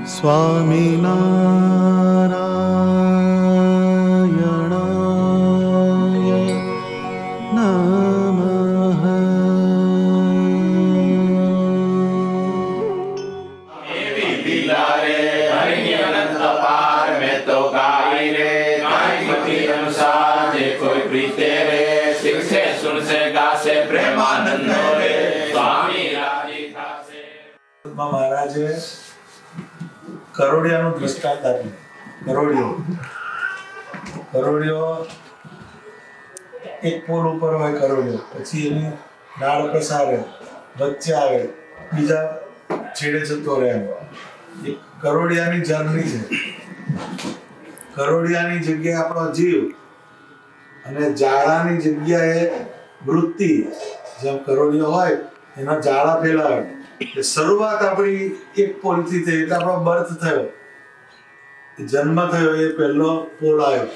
સ્વામિનારાયણાય નમઃ. મહારાજે કરોડિયાનું દ્રષ્ટાંત આપ્યું. કરોડિયો એક પોલ ઉપર હોય કરોડિયો, પછી એની ડાળ પ્રસારે, વચ્ચે આવે, બીજા છેડે જતો રહે. એક કરોડિયાની જર્ની છે. કરોડિયાની જગ્યાએ આપણો જીવ અને જાળાની જગ્યાએ વૃત્તિ. જેમ કરોડિયો હોય એના જાળા ફેલાવે. શરૂઆત આપણી એક પોલથી થઈ, એટલે આપણો બર્થ થયો, જન્મ થયો, એ પહેલો પોલ આવ્યો.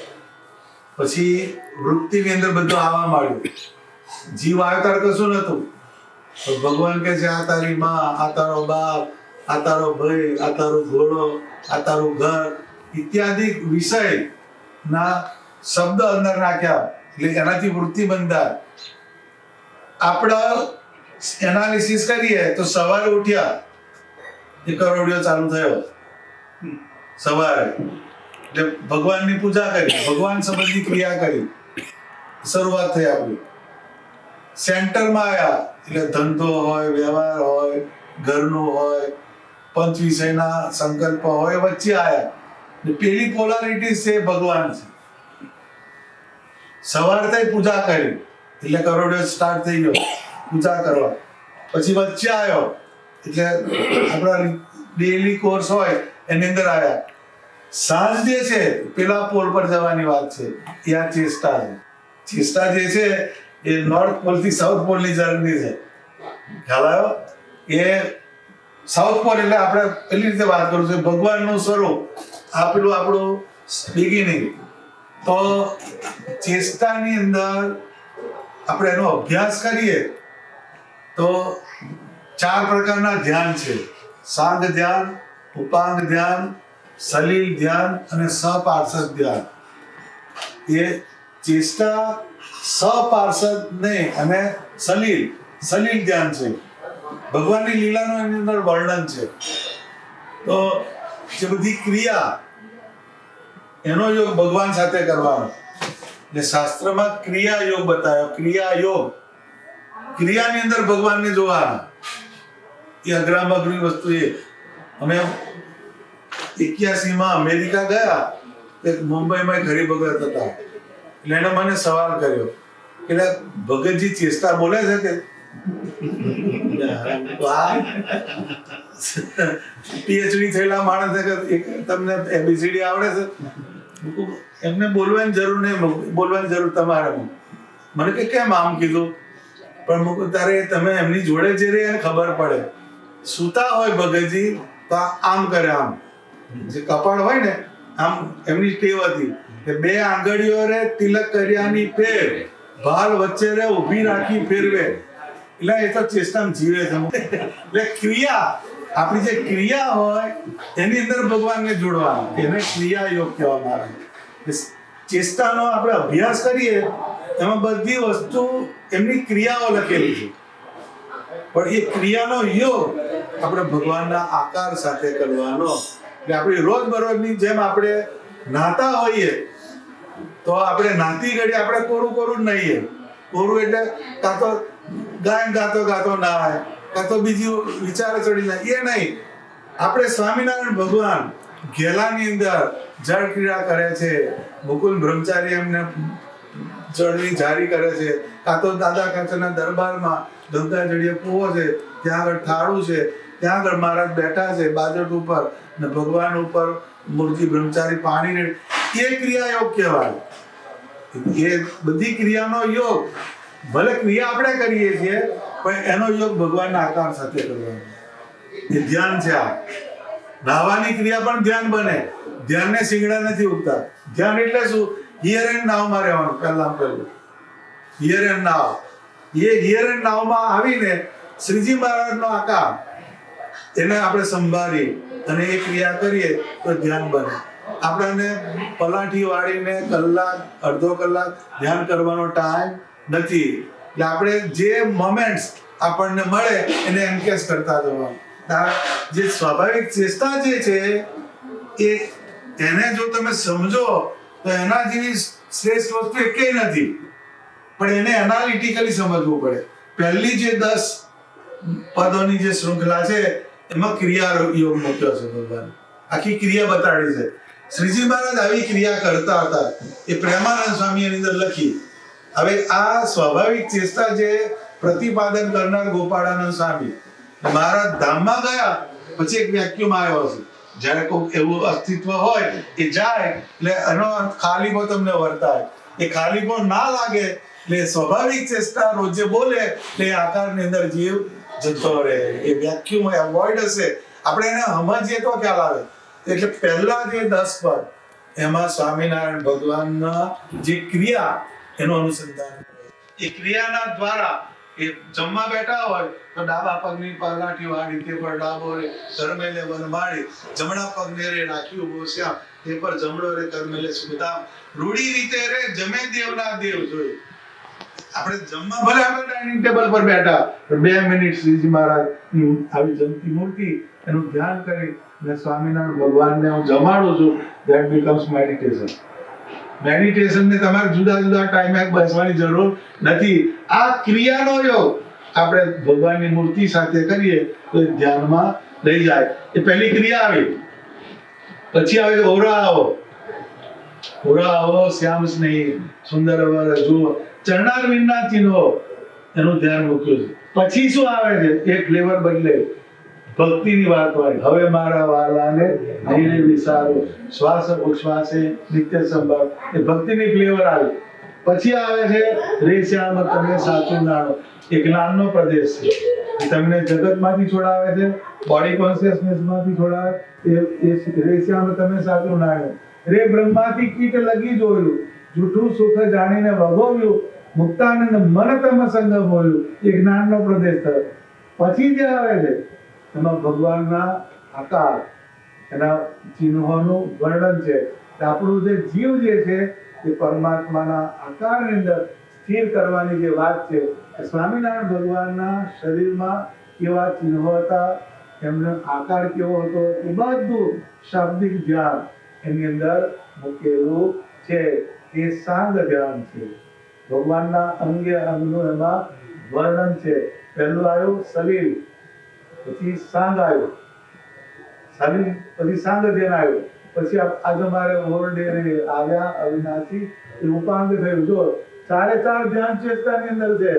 પછી વૃત્તિની અંદર બધું આવવા માંડ્યું. જીવ આવ્યો ત્યારે કશું નતું. ભગવાન કહે છે આ તારી માં, આ તારો બાપ, આ તારો ભાઈ, આ તારો ઘોડો, આ તારું ઘર ઇત્યાદિ વિષય ના શબ્દ અંદર નાખ્યા. એટલે એનાથી વૃત્તિ બંધાય. આપણા એનાલિસિસ કરીએ તો સવારે ઉઠ્યા એ કરોડિયો ચાલુ થયો. સવારે એટલે ભગવાનની પૂજા કરી, ભગવાન સંબંધી ક્રિયા કરી, શરૂઆત થઈ આપણી. સેન્ટરમાં આવ્યા એટલે ધંધો હોય, વ્યવહાર હોય, ઘરનું હોય, પંચ વિષયના સંકલ્પ હોય, વચ્ચે આવ્યા. પેલી પોલારિટી છે ભગવાન છે. સવાર થઈ પૂજા કરી એટલે કરોડિયો સ્ટાર્ટ થઈ ગયો પૂજા કરવા. પછી વચ્ચે આવ્યો એટલે આપણા ડેઈલી કોર્સ હોય એની અંદર આવ્યા. સાંજ જે છે પેલા પોલ પર જવાની વાત છે, એ આ ચેષ્ટા છે. ચેષ્ટા જે છે એ નોર્થ પોલ થી સાઉથ પોલ ની જર્ની છે. ખ્યાલ આવ્યો? એ સાઉથ પોલ એટલે આપણે પેલી રીતે વાત કરું છું, ભગવાનનું સ્વરૂપ. આ પેલું આપણું બિગિનિંગ. તો ચેષ્ટાની અંદર આપણે એનો અભ્યાસ કરીએ તો 4 પ્રકારના ધ્યાન છે: સાંગ ધ્યાન, ઉપાંગ ધ્યાન, સલીલ ધ્યાન અને સપાર્ષદ ધ્યાન. એ ચેષ્ટા સપાર્ષદ નહીં અને સલીલ ધ્યાન છે. ભગવાનની લીલાનું એની અંદર વર્ણન છે. તો જે બધી ક્રિયા એનો યોગ ભગવાન સાથે કરવાનો. એટલે શાસ્ત્રમાં ક્રિયા યોગ બતાવ્યો. ક્રિયા યોગ, ક્રિયાની અંદર ભગવાનને જોવાના. એ અઘરામાં અઘરી વસ્તુ. એ અમે 81 અમેરિકા ગયા, મુંબઈમાં ગરીબ ભગત હતા. એટલે એને મને સવાલ કર્યો કે ભગતજી ચેષ્ટા બોલે છે કે? પીએચડી થયેલા માણસ તમને એબીસીડી આવડે છે? એમને બોલવાની જરૂર નહીં, બોલવાની જરૂર તમારે. મને કે કેમ આમ કીધું? પણ મૂકું તારે તમે એમની જોડે જે રહે એને ખબર પડે. સૂતા હોય ભગતજી તો આમ કરે, આમ જે કપાળ હોય ને આમ, એમની ટેવ હતી કે 2 આંગળીઓ રે તિલક કર્યાની ફેર, ભાલ વચ્ચે રે ઊભી રાખી ફેરવે. એટલે એ તો ચેષ્ટામાં જીવે છે. એટલે ક્રિયા, આપણી જે ક્રિયા હોય એની અંદર ભગવાનને જોડવાનું, એને ક્રિયા યોગ કહેવામાં આવે. ચેષ્ટાનો આપણે અભ્યાસ કરીએ એમાં બધી વસ્તુ એમની ક્રિયાઓ લખેલી છે. પણ એ ક્રિયાનો યોગ આપણે ભગવાનના આકાર સાથે કરવાનો. એટલે આપણી રોજબરોજની જેમ આપણે નાતા હોઈએ તો આપણે નાતી ઘડી આપણે કોરું નહીં. કોરું એટલે કાં તો ગાયન ગાતો ના, કાં તો બીજી વિચાર ચડી જાય, એ નહીં. આપણે સ્વામિનારાયણ ભગવાન ઘેલાની અંદર જળ ક્રિયા કરે છે, મુકુંદ બ્રહ્મચારી એમને જળની જારી કરે છે, કાં તો દાદા કાચરના દરબારમાં ગંગાજળીય કૂવો છે, ત્યાં આગળ થાળું છે, ત્યાં આગળ મહારાજ બેઠા છે બાજટ ઉપર, ને ભગવાન ઉપર મૂર્તિ બ્રહ્મચારી પાણી રેડ. એ ક્રિયા યોગ કહેવાય. એ બધી ક્રિયાનો યોગ, ભલે ક્રિયા આપણે કરીએ છીએ પણ એનો યોગ ભગવાનના આકાર સાથે કરવાનો. એ ધ્યાન છે. આ નાહવાની ક્રિયા પણ ધ્યાન બને. ધ્યાનને શીંગડા નથી ઉગતા. ધ્યાન એટલે શું? હિયર એન્ડ નાવમાં રહેવાનું. પહેલું હિયર એન્ડ નાવ. એ હિયર એન્ડ નાવમાં આવીને શ્રીજી મહારાજનો આકાર એને આપણે સંભાળી અને એ ક્રિયા કરીએ તો ધ્યાન બને. આપણને પલાઠી વાળીને કલાક અડધો કલાક ધ્યાન કરવાનો ટાઈમ નથી. એટલે આપણે જે મોમેન્ટ્સ આપણને મળે એને એન્કેશ કરતા જવાનું. જે સ્વાભાવિક ચેષ્ટા જે છે એને જો તમે સમજો તો એના જેવી શ્રેષ્ઠ વસ્તુ એકેય નથી. પણ એને એનાલિટિકલી સમજવું પડે. પહેલી જે 10 પદોની જે શૃંખલા છે એમાં ક્રિયા યોગ મૂક્યો છે ભગવાન. આખી ક્રિયા બતાડી છે. શ્રીજી મહારાજ આવી ક્રિયા કરતા હતા એ પ્રેમાનંદ સ્વામી એની અંદર લખી. હવે આ સ્વાભાવિક ચેષ્ટા જે પ્રતિપાદન કરનાર ગોપાળાનંદ સ્વામી મહારાજ ધામમાં ગયા પછી એક વેક્યુમ આવ્યો છે. જ્યારે કોઈ એવું અસ્તિત્વ હોય એ જાય એટલે એનો ખાલીપો તમને વર્તાય. એ ખાલીપો ના લાગે એટલે સ્વાભાવિક ચેષ્ટા રોજે બોલે એટલે આકારની અંદર જીવ જતો રહે. એ વેક્યુમ એવોઇડ હશે. આપણે એને સમજીએ તો ખ્યાલ આવે. એટલે પહેલા જે 10 પદ એમાં સ્વામિનારાયણ ભગવાનના જે ક્રિયા એનું અનુસંધાન. એ ક્રિયાના દ્વારા એ જમવા બેઠા હોય તો ડાબા પગની પલાઠી વાળી તે પર ડાબો રે કરમેલે વનમાળી, જમણા પગને રે રાખ્યું બોસ્યા તે પર જમણો રે કરમેલે સુધામ, રૂડી રીતે રે જમે દેવના દેવ જોઈ. આપણે જમવા ભલે આપણે ડાઇનિંગ ટેબલ પર બેઠા પણ 2 મિનિટ શ્રીજી મહારાજની આવી જમતી મૂર્તિ એનું ધ્યાન કરી અને સ્વામિનારાયણ ભગવાનને હું જમાડું છું. That becomes meditation. મેડિટેશનને તમારે જુદા જુદા ટાઈમે બેસવાની જરૂર નથી. આ ક્રિયાનો યોગ આપણે ભગવાનની મૂર્તિ સાથે કરીએ તો ધ્યાનમાં લઈ જાય. એ પહેલી ક્રિયા આવી. પછી આવે ઓરા આવો. ઓરા આવો શ્યામ સ્નેહી સુંદર અવર જુઓ ચરણાર વિના ચિહ્નો એનું ધ્યાન મૂક્યું છે. પછી શું આવે છે? એક ફ્લેવર બદલે ભક્તિની વાત હોય. હવે મારા વાલાને નહીં વિચારો શ્વાસ ઉચ્છ્વાસે નિત્ય સંભાળ. એ ભક્તિની ફ્લેવર આવી. પછી આવે છે રે શ્યામ તમે સાચું જાણો. એ જ્ઞાનનો પ્રદેશ છે. તમને જગતમાંથી છોડાવે છે, બોડી કોન્શિયસનેસમાંથી છોડાવે. એ રે શ્યામ તમે સાચું જાણો. રે બ્રહ્માથી કીટ લગી જોયું, જૂઠું સુખ જાણીને વગોવ્યું, મુક્તાનંદ મન તમ સંગ બોલ્યું. એ જ્ઞાનનો પ્રદેશ થયો. પછી જે આવે છે એમાં ભગવાનના આકાર એના ચિહ્નોનું વર્ણન છે. આપણું જે જીવ જે છે એ પરમાત્માના આકારની અંદર સ્થિર કરવાની જે વાત છે. સ્વામિનારાયણ ભગવાનના શરીરમાં કેવા ચિહ્નો હતા, એમનો આકાર કેવો હતો, એ બધું શાબ્દિક ધ્યાન એની અંદર મૂકેલું છે. એ સાંગ ધ્યાન છે. ભગવાનના અંગે અંગનું એમાં વર્ણન છે. પહેલું આવ્યું સલીલ, પછી સાંગ આવ્યો, સલીલ પછી સાંગ ધ્યાન આવ્યું, પછી આજે મારે ઓરડે આવ્યા અવિનાશી એ ઉપાંગ થયું. જો 4 ધ્યાન ચેષ્ટાની અંદર છે.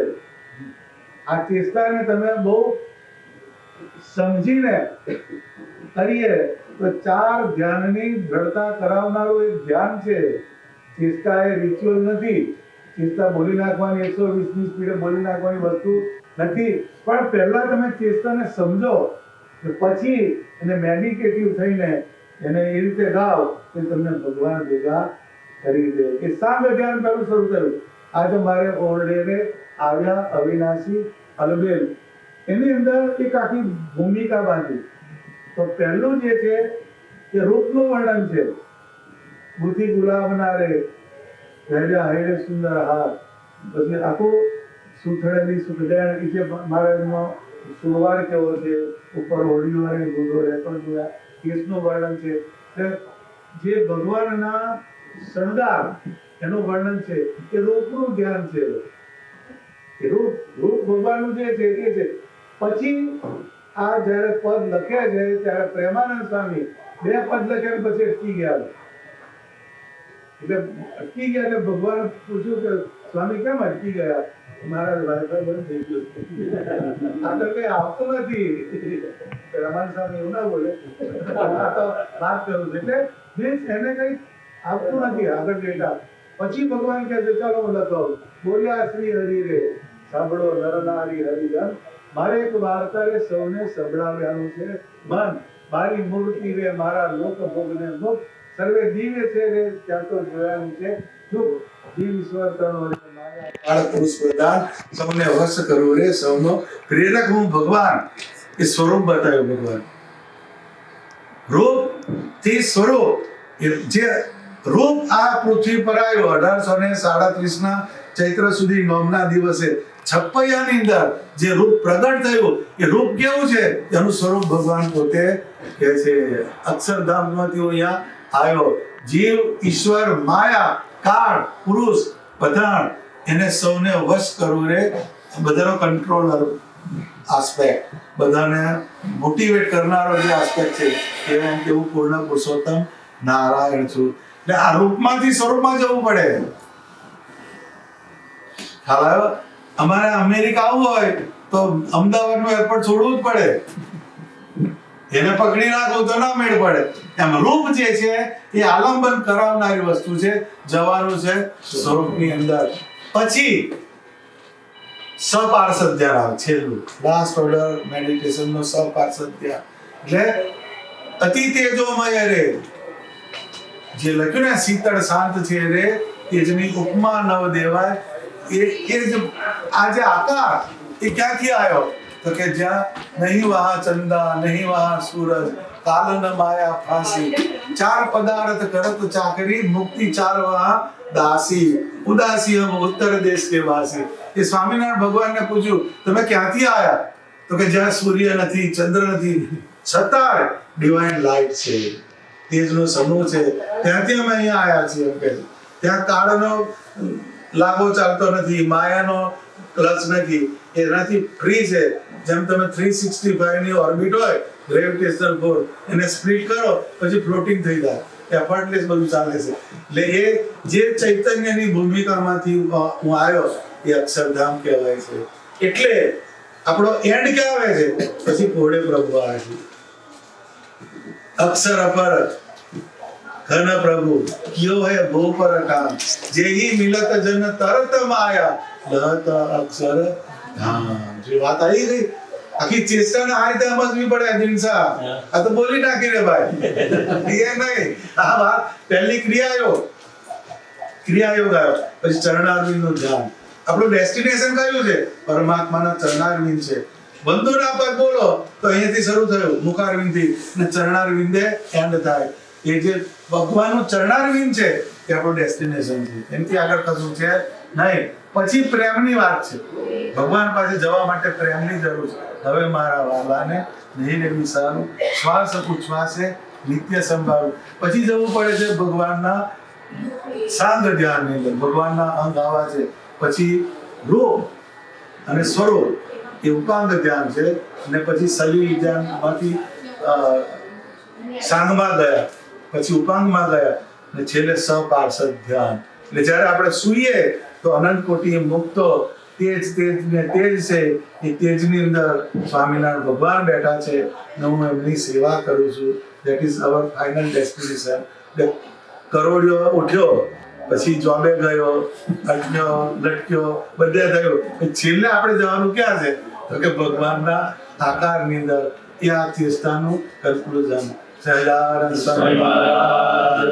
આ ચેષ્ટાને તમે બહુ સમજીને કરીએ તો 4 ધ્યાનની દ્રઢતા કરાવનારું એક ધ્યાન છે. ચેષ્ટા એ રિચ્યુઅલ નથી. ચેષ્ટા બોલી નાખવાની 120ની સ્પીડે બોલી નાખવાની વસ્તુ નથી. પણ પહેલા તમે ચેષ્ટાને સમજો પછી એને મેડિટેટિવ થઈને એને એ રીતે ગાઓ કે તમને ભગવાન ભેગા કરી દે. એ સાંગ ધ્યાન પહેલું શરૂ કર્યું. આજે મારે ઓરડે આવ્યા અવિનાશી અલબેલ. એની અંદર એક આખી ભૂમિકા બાંધી. તો પહેલું જે છે એ રૂપનું વર્ણન છે. બુદ્ધિ ગુલાબના રે રહેલા હૈરે સુંદર હાર. પછી આખું સુથળેલી સુખદેણ જે મહારાજનો સુરવાર કેવો છે, ઉપર હોડીઓ અને ગુદો રહેતો જોયા, કેસનું વર્ણન છે. જે ભગવાનના શણગાર એનું વર્ણન છે. એ રૂપનું ધ્યાન છે. એ રૂપ ભગવાનનું જે છે એ છે. પછી આ જયારે પદ લખ્યા છે ત્યારે પ્રેમાનંદ સ્વામી 2 પદ લખ્યા પછી અટકી ગયા. એટલે અટકી ગયા એટલે ભગવાન પૂછ્યું કે સ્વામી કેમ અટકી ગયા? મહારાજ વાઈફાઈ બંધ થઈ ગયું. આ તો કઈ આવતું નથી. પ્રેમાનંદ સ્વામી એવું ના બોલે, આ તો વાત કરું છું. એટલે એને કઈ આવતું નથી આગળ ડેટા. પછી ભગવાન કહે છે ચાલો હું લખાવું. બોલ્યા શ્રી હરિ રે સાંભળો નર નારી હરિજન, મારે એક વાર્તા રે સૌને સંભળાવ્યાનું છે મન. મારી મૂર્તિ રે મારા લોક ભોગને મુખ, સર્વે દિવ્ય છે રે ત્યાં તો જોયાનું છે દુઃખ. જીવ ઈશ્વર તણો રે મારા પુરુષ પ્રધાન, સૌને વશ કરું રે સૌનો પ્રેરક હું ભગવાન. એ સ્વરૂપ બતાવ્યો ભગવાન. રૂપ થી સ્વરૂપ, જે રૂપ આ પૃથ્વી પર આવ્યો 1837 ના ચૈત્ર સુધી નોમના દિવસે છપૈયાની અંદર જે રૂપ પ્રગટ થયું, એ રૂપ કેવું છે એનું સ્વરૂપ ભગવાન પોતે કહે છે. અક્ષરધામમાંથી હું અહીંયા આવ્યો. જીવ, ઈશ્વર, માયા, કાળ, પુરુષ, બધાણ એને સૌને વશ કરવું રે, બધાનો કંટ્રોલર આસ્પેક્ટ, બધાને મોટિવેટ કરનારો જે આસ્પેક્ટ છે એ એમ કેવું પૂર્ણ પુરુષોત્તમ નારાયણ છું. એટલે આ રૂપમાંથી સ્વરૂપમાં જવું પડે. ખ્યાલ આવ્યો? અમારે અમેરિકા આવવું હોય તો અમદાવાદનું એરપોર્ટ છોડવું જ પડે. એને પકડી રાખવું તો ના મેળ પડે. એમ રૂપ જે છે એ આલંબન કરાવનારી વસ્તુ છે. જવાનું છે સ્વરૂપની અંદર. પછી સપાર્ષદ ધ્યાન આવે, છેલ્લું લાસ્ટ ઓર્ડર મેડિટેશન નો સપાર્ષદ ધ્યાન. એટલે અતિ તેજોમય રે, જે લખ્યું ને શીતળ શાંત છે રે, તેજની ઉપમા નવ દેવાય. એ જે આ જે આકાર એ ક્યાંથી આવ્યો? તો કે જ્યાં નહીં વહા ચંદા, નહીં વહા સૂરજ, કાલન માયા ફાંસી, ચાર પદાર્થ કરત ચાકરી, મુક્તિ ચાર વહા દાસી, ઉદાસી હમ ઉત્તર દેશ કે વાસી. એ સ્વામિનારાયણ ભગવાનને પૂછ્યું તમે ક્યાંથી આયા? તો કે જ્યાં સૂર્ય નથી, ચંદ્ર નથી, છતાં ડિવાઇન લાઇટ છે, તેજનો સમૂહ છે, ત્યાંથી અમે અહીંયા આયા છીએ. એમ કહે ત્યાં કાળનો લાગો ચાલતો નથી, માયાનો ક્લચ નથી, એનાથી ફ્રી છે. જેમ તમે 365 ની ઓર્બિટ હોય ગ્રેવિટેશનલ ફોર્સ, એને સ્પ્લિટ કરો પછી ફ્લોટિંગ થઈ જાય, એફર્ટલેસ બધું ચાલે છે. એટલે એ જે ચૈતન્યની ભૂમિકામાંથી હું આવ્યો એ અક્ષરધામ કહેવાય છે. એટલે આપણો એન્ડ ક્યાં આવે છે? પછી ઘોડે પ્રભુ આવે છે. અક્ષર અપર ઘન પ્રભુ કિયો હે ભો પર કામ, જેહી મિલત જન તરત માયા, લહત અક્ષર ધામ. જે વાત આવી ગઈ, આખી ચેષ્ટાને આ રીતે સમજવી પડે. અજિંસા આ તો બોલી નાખી રે ભાઈ, એ નહીં. આ વાત પહેલી ક્રિયાયોગ આવ્યો, પછી ચરણારવિંદનું ધ્યાન. આપણું ડેસ્ટિનેશન કયું છે? પરમાત્માના ચરણારવિંદ છે. બંધુના પદ બોલો તો અહીંયાથી શરૂ થયું મુખારવિંદથી, અને ચરણારવિંદે એન્ડ થાય. એ જે ભગવાનનું ચરણારવિંદ છે એ આપણું ડેસ્ટિનેશન છે. એનાથી આગળ કશું છે નહીં. પછી પ્રેમની વાત છે. ભગવાન પાસે જવા માટે પ્રેમની જરૂર છે. હવે મારા વાલાને નહીં લેવી સારું, શ્વાસ ઉચ્છ્વાસે નિત્ય સંભાળવું. પછી જવું પડે છે ભગવાનના સાંગ ધ્યાનની અંદર. ભગવાનના અંગ આવા છે. પછી રૂપ અને સ્વરૂપ એ ઉપાંગ ધ્યાન છે. અને પછી સલીલ ધ્યાનમાંથી સાંગમાં ગયા, પછી ઉપાંગમાં ગયા, અને છેલ્લે સપાર્ષદ ધ્યાન. એટલે જ્યારે આપણે સૂઈએ તો અનંત કોટી મુક્તો તેજ ને તેજ છે. એ તેજની અંદર સ્વામિનારાયણ ભગવાન બેઠા છે અને હું એમની સેવા કરું છું. That is our final destination. કરોડિયો ઉઠ્યો, પછી જોબે ગયો, અટક્યો, લટક્યો, બધે થયો. છેલ્લે આપણે જવાનું ક્યાં છે? તો કે ભગવાનના આકારની અંદર. એ આ ચેષ્ટાનું કન્ક્લુઝન. સહજાનંદ સ્વામી મહારાજ